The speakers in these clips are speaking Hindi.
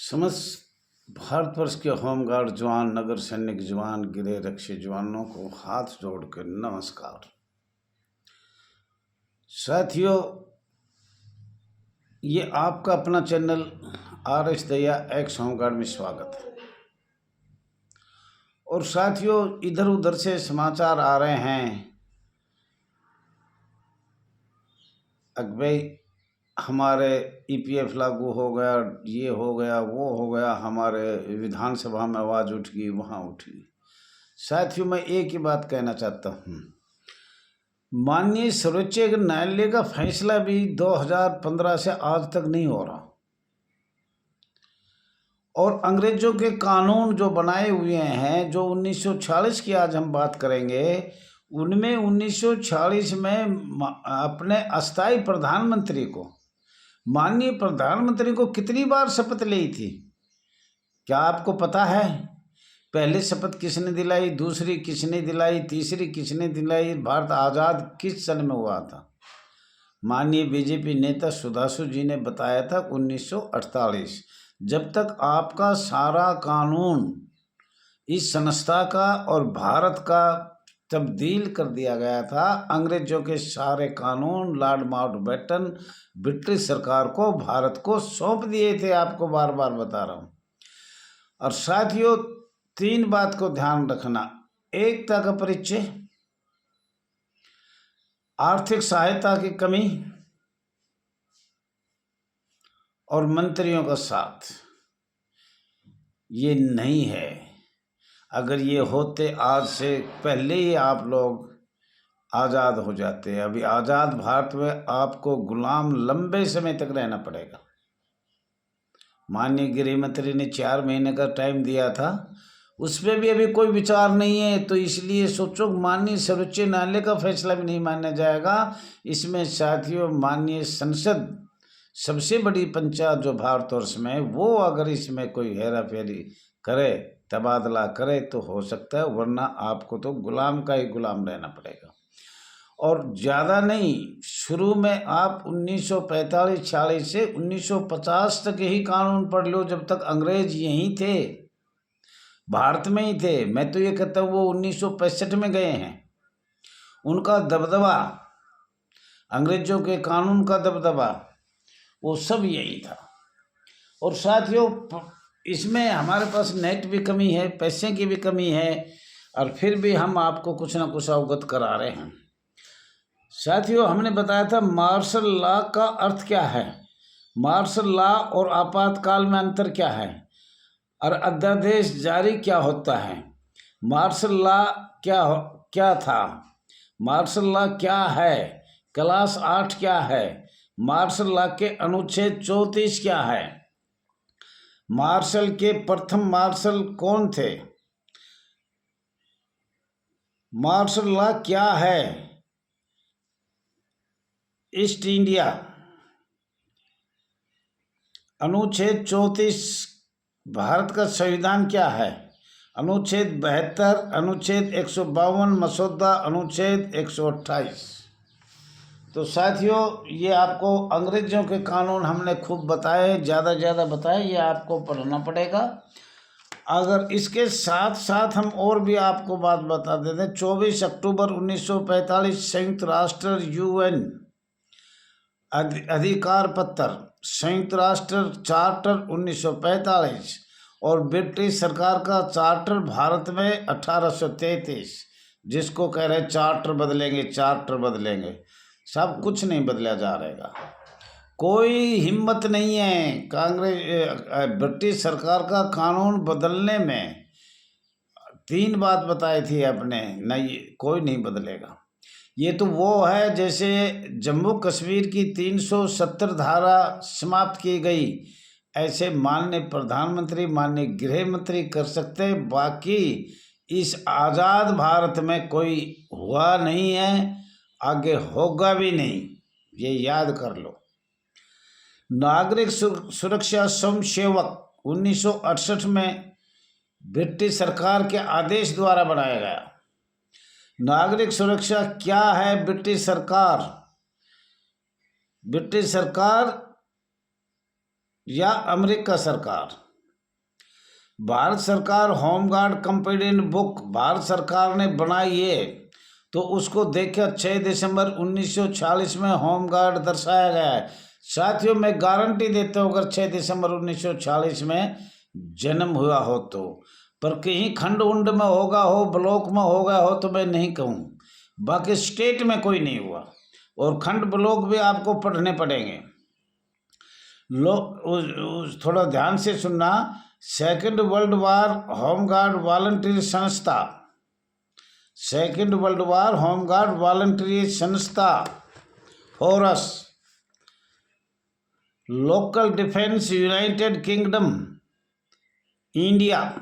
समस्त भारतवर्ष के होमगार्ड जवान, नगर सैनिक जवान, गृह रक्षी जवानों को हाथ जोड़कर नमस्कार। साथियों, ये आपका अपना चैनल RS दया एक्स होमगार्ड में स्वागत है। और साथियों, इधर उधर से समाचार आ रहे हैं भाई हमारे EPF लागू हो गया, ये हो गया, वो हो गया, हमारे विधानसभा में आवाज़ उठ गई, वहाँ उठ गई। साथियों, मैं एक ही बात कहना चाहता हूँ, माननीय सर्वोच्च न्यायालय का फैसला भी 2015 से आज तक नहीं हो रहा। और अंग्रेजों के कानून जो बनाए हुए हैं, जो 1946 की आज हम बात करेंगे, उनमें 1946 में अपने अस्थाई प्रधानमंत्री को, माननीय प्रधानमंत्री को कितनी बार शपथ ली थी, क्या आपको पता है? पहले शपथ किसने दिलाई, दूसरी किसने दिलाई, तीसरी किसने दिलाई? भारत आज़ाद किस सन में हुआ था? माननीय BJP नेता सुधांशु जी ने बताया था 1948। जब तक आपका सारा कानून इस संस्था का और भारत का तब्दील कर दिया गया था, अंग्रेजों के सारे कानून लॉर्ड माउंटबेटन ब्रिटिश सरकार को, भारत को सौंप दिए थे। आपको बार बार बता रहा हूँ। और साथियों, तीन बात को ध्यान रखना: एकता का परिचय, आर्थिक सहायता की कमी और मंत्रियों का साथ, ये नहीं है। अगर ये होते आज से पहले ही आप लोग आज़ाद हो जाते। अभी आज़ाद भारत में आपको गुलाम लंबे समय तक रहना पड़ेगा। माननीय गृह मंत्री ने 4 महीने का टाइम दिया था, उस पर भी अभी कोई विचार नहीं है। तो इसलिए सोचो, माननीय सर्वोच्च न्यायालय का फैसला भी नहीं माना जाएगा। इसमें साथियों, माननीय संसद, सबसे बड़ी पंचायत जो भारतवर्ष में, वो अगर इसमें कोई हेरा फेरी करे, तबादला करे, तो हो सकता है, वरना आपको तो गुलाम का ही गुलाम रहना पड़ेगा। और ज़्यादा नहीं, शुरू में आप 1945-46 से 1950 तक यही कानून पढ़ लो, जब तक अंग्रेज यहीं थे, भारत में ही थे। मैं तो ये कहता हूँ वो 1965 में गए हैं। उनका दबदबा, अंग्रेजों के कानून का दबदबा, वो सब यही था। और साथियों, इसमें हमारे पास नेट भी कमी है, पैसे की भी कमी है, और फिर भी हम आपको कुछ ना कुछ अवगत करा रहे हैं। साथियों, हमने बताया था मार्शल लॉ का अर्थ क्या है, मार्शल लॉ और आपातकाल में अंतर क्या है, और अध्यादेश जारी क्या होता है, मार्शल लॉ क्या था, मार्शल लॉ क्या है, क्लास 8 क्या है, मार्शल लॉ के अनुच्छेद 34 क्या है, मार्शल के प्रथम मार्शल कौन थे, मार्शल लॉ क्या है, ईस्ट इंडिया, अनुच्छेद 34, भारत का संविधान क्या है, अनुच्छेद 72, अनुच्छेद 152, मसौदा अनुच्छेद 128। तो साथियों, ये आपको अंग्रेजों के कानून हमने खूब बताए, ज़्यादा बताए, ये आपको पढ़ना पड़ेगा। अगर इसके साथ साथ हम और भी आपको बात बता देते हैं, 24 अक्टूबर 1945 संयुक्त राष्ट्र UN अधिकार पत्र, संयुक्त राष्ट्र चार्टर 1945 और ब्रिटिश सरकार का चार्टर भारत में 1833, जिसको कह रहे चार्टर बदलेंगे, चार्टर बदलेंगे, सब कुछ नहीं बदला जा रहेगा। कोई हिम्मत नहीं है ब्रिटिश सरकार का कानून बदलने में। 3 बात बताई थी आपने, नहीं, कोई नहीं बदलेगा। ये तो वो है जैसे जम्मू कश्मीर की 370 धारा समाप्त की गई, ऐसे माननीय प्रधानमंत्री, माननीय गृह मंत्री कर सकते, बाकी इस आज़ाद भारत में कोई हुआ नहीं है, आगे होगा भी नहीं, ये याद कर लो। नागरिक सुरक्षा स्वयंसेवक 1968 में ब्रिटिश सरकार के आदेश द्वारा बनाया गया। नागरिक सुरक्षा क्या है? ब्रिटिश सरकार या अमेरिका सरकार, भारत सरकार होमगार्ड कंपेनियन बुक भारत सरकार ने बनाई है, तो उसको देखकर 6 दिसंबर 1946 में होमगार्ड दर्शाया गया है। साथियों, मैं गारंटी देता हूँ अगर 6 दिसंबर 1946 में जन्म हुआ हो तो, पर कहीं खंड उंड में होगा हो, ब्लॉक में होगा हो तो मैं नहीं कहूँ। बाकी स्टेट में कोई नहीं हुआ, और खंड ब्लॉक भी आपको पढ़ने पड़ेंगे। थोड़ा ध्यान से सुनना। Second world war home guard voluntary संस्था, second world war home guard voluntary संस्था, होरस, local defence United Kingdom India.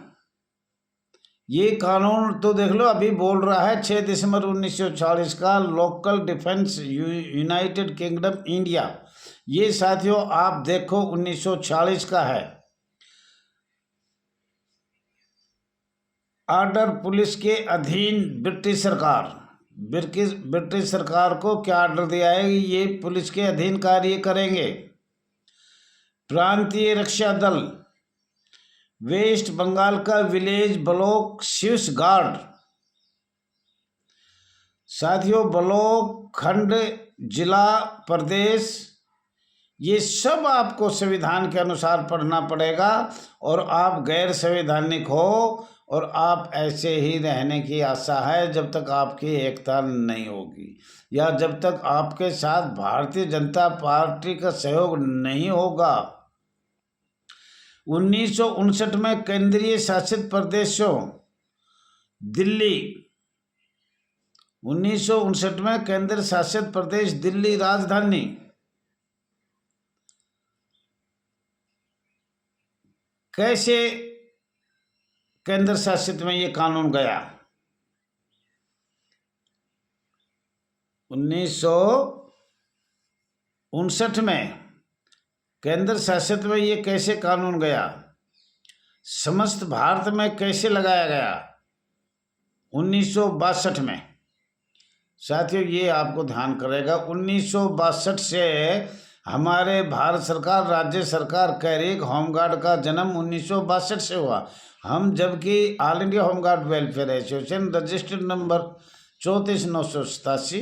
ये कानून तो देख लो, अभी बोल रहा है 6 दिसंबर 1940 का local defence United Kingdom India. ये साथियों आप देखो 1940 का है। ऑर्डर पुलिस के अधीन ब्रिटिश सरकार, ब्रिटिश सरकार को क्या ऑर्डर दिया है कि ये पुलिस के अधीन कार्य करेंगे। प्रांतीय रक्षा दल, वेस्ट बंगाल का विलेज ब्लॉक शिव्स गार्ड। साथियों, ब्लॉक, खंड, जिला, प्रदेश, ये सब आपको संविधान के अनुसार पढ़ना पड़ेगा। और आप गैर संवैधानिक हो और आप ऐसे ही रहने की आशा है जब तक आपकी एकता नहीं होगी, या जब तक आपके साथ भारतीय जनता पार्टी का सहयोग नहीं होगा। 1959 में केंद्रीय शासित प्रदेशों दिल्ली, 1959 में केंद्र शासित प्रदेश दिल्ली राजधानी, कैसे केंद्र शासित में ये कानून गया। 1959 में केंद्र शासित में ये कैसे कानून गया, समस्त भारत में कैसे लगाया गया 1962 में। साथियों, ये आपको ध्यान करेगा 1962 से हमारे भारत सरकार, राज्य सरकार कह रही है होमगार्ड का जन्म 1962 से हुआ। हम जबकि all India home guard welfare association registered number 34,987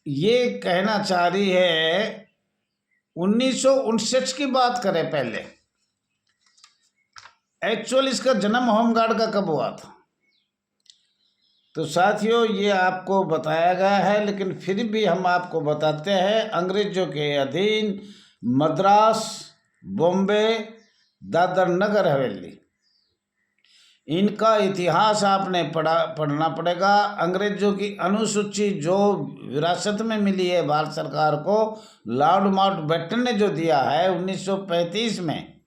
ये कहना चाह रही है 1959 की बात करें पहले। एक्चुअली इसका जन्म होमगार्ड का कब हुआ था? तो साथियों, ये आपको बताया गया है, लेकिन फिर भी हम आपको बताते हैं। अंग्रेजों के अधीन मद्रास, बॉम्बे, दादर नगर हवेली, इनका इतिहास आपने पढ़ना पड़ेगा। अंग्रेजों की अनुसूची जो विरासत में मिली है भारत सरकार को, लॉर्ड माउंटबेटन ने जो दिया है 1935 में,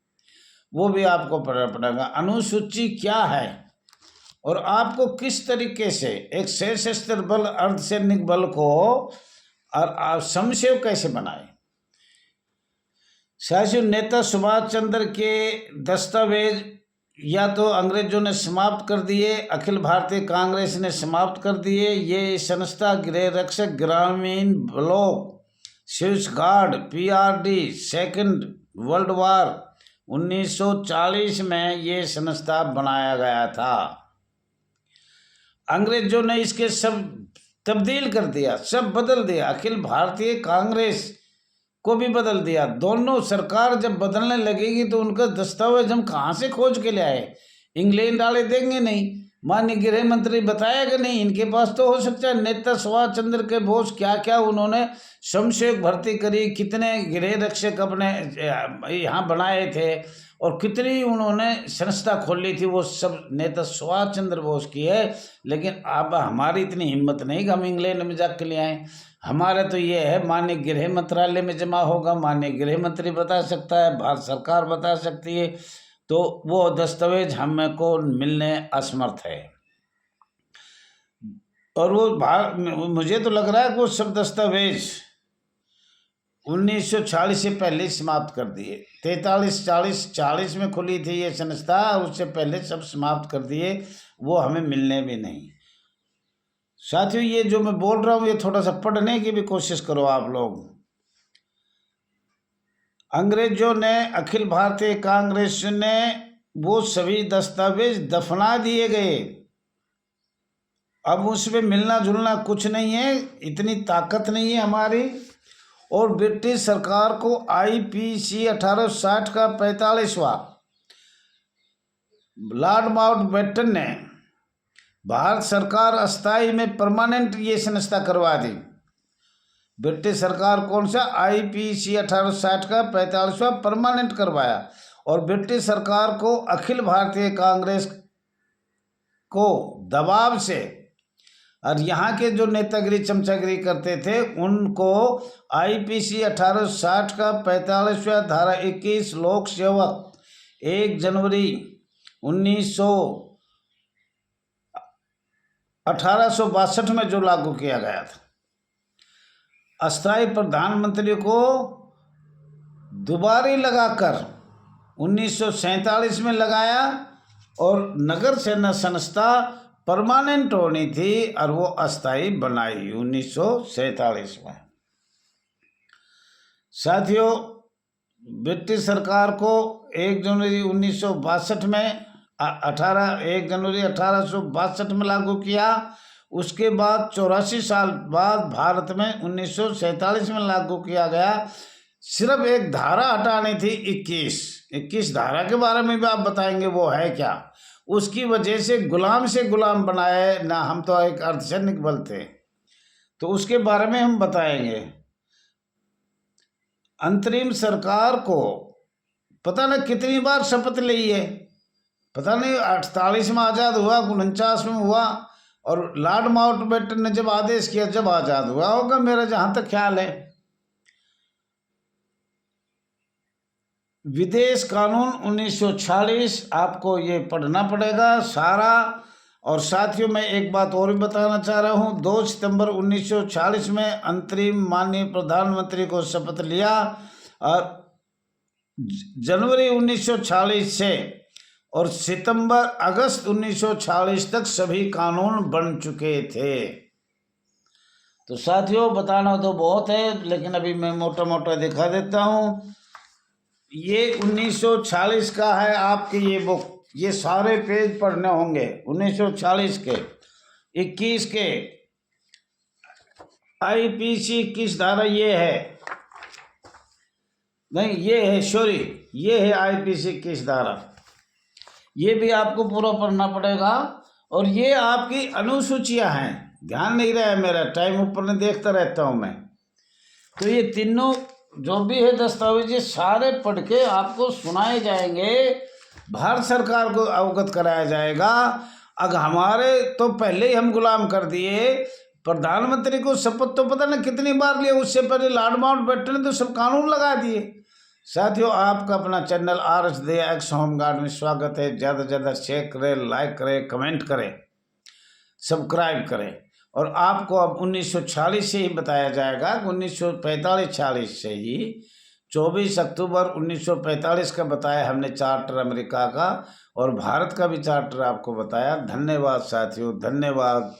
वो भी आपको पढ़ना पड़ेगा। अनुसूची क्या है और आपको किस तरीके से एक सशस्त्र बल, अर्धसैनिक बल को और समशेव कैसे बनाए। साथियों, नेता सुभाष चंद्र के दस्तावेज या तो अंग्रेजों ने समाप्त कर दिए, अखिल भारतीय कांग्रेस ने समाप्त कर दिए। ये संस्था गृह रक्षक ग्रामीण ब्लॉक शिव्स guard PRD second world war 1940 में ये संस्था बनाया गया था। अंग्रेजों ने इसके सब तब्दील कर दिया, सब बदल दिया। अखिल भारतीय कांग्रेस को भी बदल दिया। दोनों सरकार जब बदलने लगेगी तो उनका दस्तावेज हम कहाँ से खोज के ले आए? इंग्लैंड वाले देंगे नहीं, माननीय गृह मंत्री बताएगा नहीं। इनके पास तो हो सकता है नेता सुभाष चंद्र के बोस क्या क्या उन्होंने समशेव भर्ती करी, कितने गृह रक्षक अपने यहाँ बनाए थे और कितनी उन्होंने संस्था खोली थी, वो सब नेता सुभाष चंद्र बोस की है। लेकिन अब हमारी इतनी हिम्मत नहीं कि हम इंग्लैंड में जाकर ले आएँ। हमारा तो ये है माननीय गृह मंत्रालय में जमा होगा, माननीय गृह मंत्री बता सकता है, भारत सरकार बता सकती है, तो वो दस्तावेज हमको मिलने असमर्थ है। और वो मुझे तो लग रहा है कि वो सब दस्तावेज 1946 से पहले समाप्त कर दिए। 43-40 में खुली थी ये संस्था, उससे पहले सब समाप्त कर दिए, वो हमें मिलने भी नहीं। साथियों, ये जो मैं बोल रहा हूँ ये थोड़ा सा पढ़ने की भी कोशिश करो आप लोग। अंग्रेजों ने, अखिल भारतीय कांग्रेस ने वो सभी दस्तावेज दफना दिए गए। अब उसमें मिलना जुलना कुछ नहीं है, इतनी ताकत नहीं है हमारी। और ब्रिटिश सरकार को आईपीसी 1860 का 45वां लॉर्ड माउंटबेटन ने भारत सरकार अस्थाई में परमानेंट ये संस्था करवा दी। ब्रिटिश सरकार कौन सा, आईपीसी 1860 का 45वां परमानेंट करवाया। और ब्रिटिश सरकार को अखिल भारतीय कांग्रेस को दबाव से, और यहाँ के जो नेतागिरी चमचागिरी करते थे उनको आईपीसी 1860 का 45वां धारा 21 लोक सेवक 1 जनवरी 1862 में जो लागू किया गया था, अस्थाई प्रधानमंत्री को दोबारी लगाकर 1947 में लगाया। और नगर सेना संस्था परमानेंट होनी थी और वो अस्थाई बनाई 1947 में। साथियों, ब्रिटिश सरकार को 1 जनवरी 1962 में 1 जनवरी 1862 में लागू किया। उसके बाद 84 साल बाद भारत में 1947 में लागू किया गया। सिर्फ एक धारा हटानी थी, 21 धारा के बारे में भी आप बताएंगे वो है क्या। उसकी वजह से गुलाम बनाए ना, हम तो एक अर्धसैनिक बल थे, तो उसके बारे में हम बताएंगे। अंतरिम सरकार को पता नहीं कितनी बार शपथ ली है, पता नहीं 48 में आज़ाद हुआ, 49 में हुआ, और लॉर्ड माउंटबेटन ने जब आदेश किया जब आज़ाद हुआ होगा, मेरा जहाँ तक ख्याल है। विदेश कानून 1946 आपको ये पढ़ना पड़ेगा सारा। और साथियों, मैं एक बात और भी बताना चाह रहा हूँ, 2 सितंबर 1946 में अंतरिम माननीय प्रधानमंत्री को शपथ लिया, और जनवरी 1946 से और अगस्त 1946 तक सभी कानून बन चुके थे। तो साथियों, बताना तो बहुत है, लेकिन अभी मैं मोटा मोटा दिखा देता हूँ। ये 1946 का है आपकी ये बुक, ये सारे पेज पढ़ने होंगे 1940 के, 21 के आईपीसी 21 धारा ये है, नहीं ये है, सॉरी ये है आईपीसी 21 धारा, ये भी आपको पूरा पढ़ना पड़ेगा। और ये आपकी अनुसूचियां हैं, ध्यान नहीं रहा है मेरा, टाइम ऊपर नहीं देखता रहता हूं मैं। तो ये तीनों जो भी है दस्तावेज, ये सारे पढ़ के आपको सुनाए जाएंगे, भारत सरकार को अवगत कराया जाएगा। अगर हमारे तो पहले ही हम गुलाम कर दिए, प्रधानमंत्री को शपथ तो पता नहीं कितनी बार लिया, उससे पहले लॉर्ड माउंटबेटन ने तो सब कानून लगा दिए। साथियों, आपका अपना चैनल आर.एस. दया एक्स होमगार्ड में स्वागत है। ज़्यादा से ज़्यादा शेयर करें, लाइक करें, कमेंट करें, सब्सक्राइब करें। और आपको अब 1946 से ही बताया जाएगा कि 1945-46 से ही 24 अक्टूबर 1945 का बताया हमने चार्टर अमेरिका का, और भारत का भी चार्टर आपको बताया। धन्यवाद साथियों, धन्यवाद।